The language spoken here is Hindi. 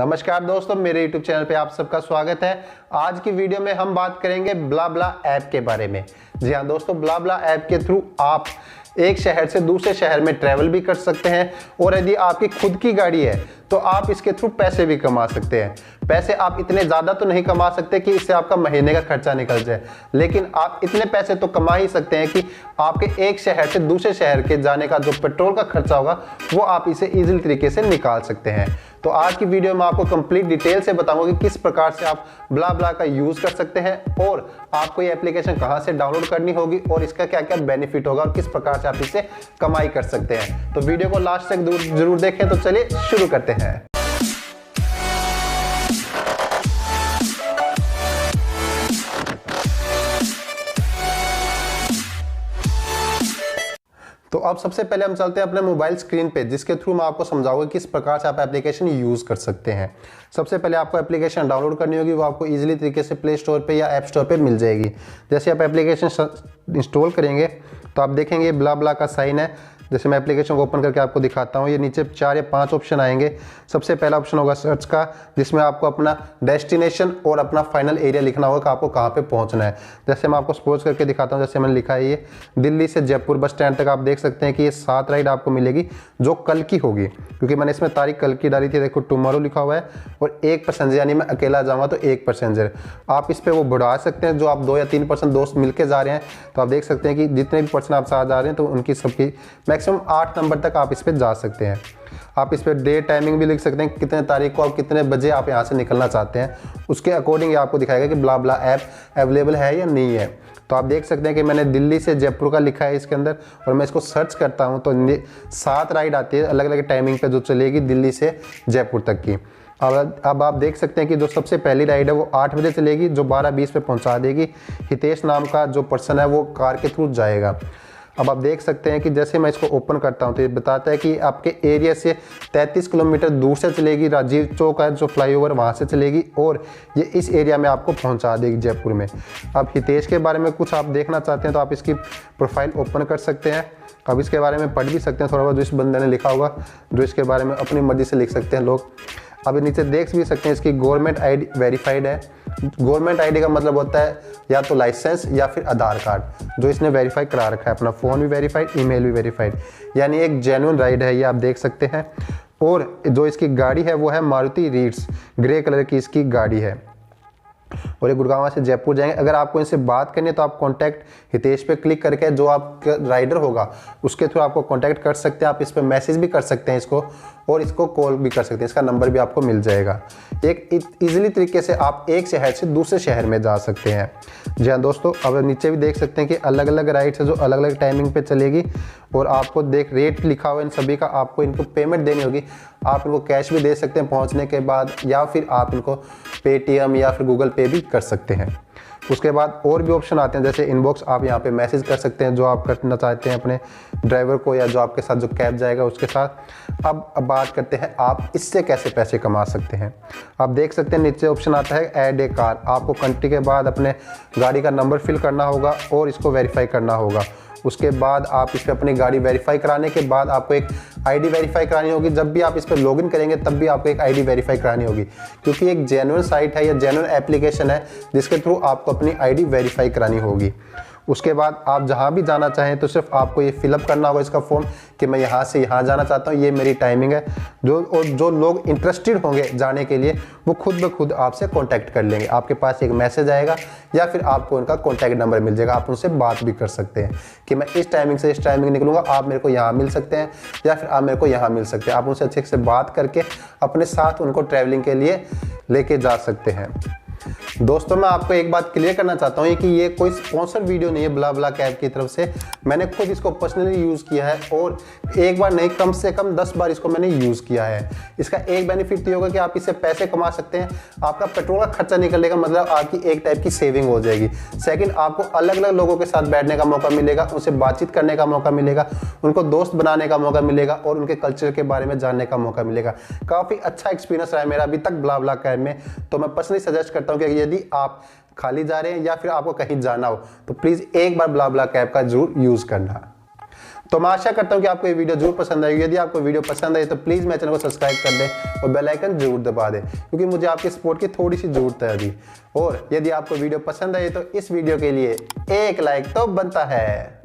नमस्कार दोस्तों, मेरे YouTube चैनल पे आप सबका स्वागत है। आज की वीडियो में हम बात करेंगे ब्ला ब्ला ऐप के बारे में। जी हाँ दोस्तों, ब्ला ब्ला ऐप के थ्रू आप एक शहर से दूसरे शहर में ट्रैवल भी कर सकते हैं और यदि आपकी खुद की गाड़ी है तो आप इसके थ्रू पैसे भी कमा सकते हैं। पैसे आप इतने ज़्यादा तो नहीं कमा सकते कि इससे आपका महीने का खर्चा निकल जाए, लेकिन आप इतने पैसे तो कमा ही सकते हैं कि आपके एक शहर से दूसरे शहर के जाने का जो पेट्रोल का खर्चा होगा वो आप इसे इजीली तरीके से निकाल सकते हैं। तो आज की वीडियो में आपको कंप्लीट डिटेल से बताऊंगा कि किस प्रकार से आप ब्ला ब्ला का यूज़ कर सकते हैं और आपको ये एप्लीकेशन कहाँ से डाउनलोड करनी होगी और इसका क्या क्या बेनिफिट होगा और किस प्रकार से आप इससे कमाई कर सकते हैं। तो वीडियो को लास्ट तक जरूर देखें। तो चलिए शुरू करते हैं। तो अब सबसे पहले हम चलते हैं अपने मोबाइल स्क्रीन पे, जिसके थ्रू मैं आपको समझाऊंगा किस प्रकार से आप एप्लीकेशन यूज़ कर सकते हैं। सबसे पहले आपको एप्लीकेशन डाउनलोड करनी होगी, वो आपको इजीली तरीके से प्ले स्टोर पे या ऐप स्टोर पे मिल जाएगी। जैसे आप एप्लीकेशन इंस्टॉल करेंगे तो आप देखेंगे ब्ला ब्ला का साइन है। जैसे मैं एप्लीकेशन को ओपन करके आपको दिखाता हूँ, ये नीचे 4 या 5 ऑप्शन आएंगे। सबसे पहला ऑप्शन होगा सर्च का, जिसमें आपको अपना डेस्टिनेशन और अपना फाइनल एरिया लिखना होगा कि आपको कहाँ पे पहुँचना है। जैसे मैं आपको सपोज करके दिखाता हूँ, जैसे मैंने लिखा है ये दिल्ली से जयपुर बस स्टैंड तक। आप देख सकते हैं कि ये 7 राइड आपको मिलेगी जो कल की होगी, क्योंकि मैंने इसमें तारीख कल की डाली थी। देखो टुमारो लिखा हुआ है और 1 पैसेंजर, यानी मैं अकेला जाऊँगा तो 1 पैसेंजर। आप इस पर वो बढ़ा सकते हैं, जो आप 2 या 3 पर्सन दोस्त मिलकर जा रहे हैं तो आप देख सकते हैं कि जितने भी पर्सन आप साथ जा रहे हैं तो उनकी सबकी मैक्सिमम 8 नंबर तक आप इस पर जा सकते हैं। आप इस पर डे टाइमिंग भी लिख सकते हैं, कितने तारीख को आप कितने बजे आप यहाँ से निकलना चाहते हैं, उसके अकॉर्डिंग ये आपको दिखाएगा कि ब्ला ब्ला ऐप अवेलेबल है या नहीं है। तो आप देख सकते हैं कि मैंने दिल्ली से जयपुर का लिखा है इसके अंदर, और मैं इसको सर्च करता हूँ तो 7 राइड आती है अलग अलग टाइमिंग पे जो चलेगी दिल्ली से जयपुर तक की। अब आप देख सकते हैं कि जो सबसे पहली राइड है वो 8 बजे चलेगी, जो 12:20 पे पहुँचा देगी। हितेश नाम का जो पर्सन है वो कार के थ्रू जाएगा। अब आप देख सकते हैं कि जैसे मैं इसको ओपन करता हूं तो ये बताता है कि आपके एरिया से 33 किलोमीटर दूर से चलेगी। राजीव चौक है जो फ्लाईओवर, वहां से चलेगी और ये इस एरिया में आपको पहुंचा देगी जयपुर में। अब हितेश के बारे में कुछ आप देखना चाहते हैं तो आप इसकी प्रोफाइल ओपन कर सकते हैं। अब इसके बारे में पढ़ भी सकते हैं थोड़ा बहुत, जो इस बंदे ने लिखा होगा, जो इसके बारे में अपनी मर्जी से लिख सकते हैं लोग। अब नीचे देख भी सकते हैं इसकी गवर्नमेंट आईडी वेरीफाइड है। गवर्नमेंट आईडी का मतलब होता है या तो लाइसेंस या फिर आधार कार्ड, जो इसने वेरीफाई करा रखा है। अपना फ़ोन भी वेरीफाइड, ईमेल भी वेरीफाइड, यानी एक जेन्युइन राइड है ये, आप देख सकते हैं। और जो इसकी गाड़ी है वो है मारुति रीड्स, ग्रे कलर की इसकी गाड़ी है और ये गुड़गांव से जयपुर जाएंगे। अगर आपको इनसे बात करनी है तो आप कॉन्टैक्ट हितेश पे क्लिक करके जो आपका राइडर होगा उसके थ्रू आपको कॉन्टैक्ट कर सकते हैं। आप इस पर मैसेज भी कर सकते हैं इसको, और इसको कॉल भी कर सकते हैं। इसका नंबर भी आपको मिल जाएगा। एक इजीली तरीके से आप एक शहर से दूसरे शहर में जा सकते हैं। जी हाँ दोस्तों, अब नीचे भी देख सकते हैं कि अलग अलग राइड्स है जो अलग अलग टाइमिंग पे चलेगी, और आपको देख रेट लिखा हुआ है इन सभी का। आपको इनको पेमेंट देनी होगी, आप इनको कैश भी दे सकते हैं पहुँचने के बाद, या फिर आप इनको पेटीएम या फिर गूगल पे भी कर सकते हैं। उसके बाद और भी ऑप्शन आते हैं, जैसे इनबॉक्स। आप यहाँ पे मैसेज कर सकते हैं जो आप करना चाहते हैं अपने ड्राइवर को या जो आपके साथ जो कैब जाएगा उसके साथ। अब बात करते हैं आप इससे कैसे पैसे कमा सकते हैं। आप देख सकते हैं नीचे ऑप्शन आता है ऐड ए कार। आपको कंट्री के बाद अपने गाड़ी का नंबर फिल करना होगा और इसको वेरीफाई करना होगा। उसके बाद आप इस पर अपनी गाड़ी वेरीफाई कराने के बाद आपको एक आईडी वेरीफाई करानी होगी। जब भी आप इस पर लॉगिन करेंगे तब भी आपको एक आईडी वेरीफाई करानी होगी, क्योंकि एक जेन्युइन साइट है या जेन्युइन एप्लीकेशन है जिसके थ्रू आपको अपनी आईडी वेरीफाई करानी होगी। उसके बाद आप जहाँ भी जाना चाहें तो सिर्फ आपको ये फिलअप करना होगा इसका फॉर्म कि मैं यहाँ से यहाँ जाना चाहता हूँ, ये मेरी टाइमिंग है। जो लोग इंटरेस्टेड होंगे जाने के लिए वो खुद ब खुद आपसे कांटेक्ट कर लेंगे। आपके पास एक मैसेज आएगा या फिर आपको उनका कांटेक्ट नंबर मिल जाएगा। आप उनसे बात भी कर सकते हैं कि मैं इस टाइमिंग से इस टाइमिंग निकलूँगा, आप मेरे को यहाँ मिल सकते हैं या फिर आप मेरे को यहाँ मिल सकते हैं। आप उनसे अच्छे से बात करके अपने साथ उनको ट्रैवलिंग के लिए लेके जा सकते हैं। दोस्तों, मैं आपको एक बात क्लियर करना चाहता हूँ कि ये कोई स्पॉन्सर वीडियो नहीं है ब्ला ब्ला कैब की तरफ से। मैंने खुद इसको पर्सनली यूज़ किया है और एक बार नहीं, कम से कम 10 बार इसको मैंने यूज़ किया है। इसका एक बेनिफिट तो होगा कि आप इससे पैसे कमा सकते हैं। आपका पेट्रोल का खर्चा निकलने का मतलब आपकी एक टाइप की सेविंग हो जाएगी। सेकंड, आपको अलग अलग लोगों के साथ बैठने का मौका मिलेगा, उनसे बातचीत करने का मौका मिलेगा, उनको दोस्त बनाने का मौका मिलेगा और उनके कल्चर के बारे में जानने का मौका मिलेगा। काफ़ी अच्छा एक्सपीरियंस रहा है मेरा अभी तक ब्ला ब्ला कैब में। तो मैं पर्सनली सजेस्ट करता हूँ कि यदि आप खाली जा रहे हैं या फिर आपको कहीं जाना हो तो प्लीज़ एक बार ब्ला ब्ला कैब का जरूर यूज़ करना। तो मैं आशा करता हूँ कि आपको ये वीडियो जरूर पसंद आएगी। यदि आपको वीडियो पसंद आई तो प्लीज़ मेरे चैनल को सब्सक्राइब कर दें और बेल आइकन जरूर दबा दें, क्योंकि मुझे आपकी सपोर्ट की थोड़ी सी जरूरत है अभी। और यदि आपको वीडियो पसंद आई तो इस वीडियो के लिए एक लाइक तो बनता है।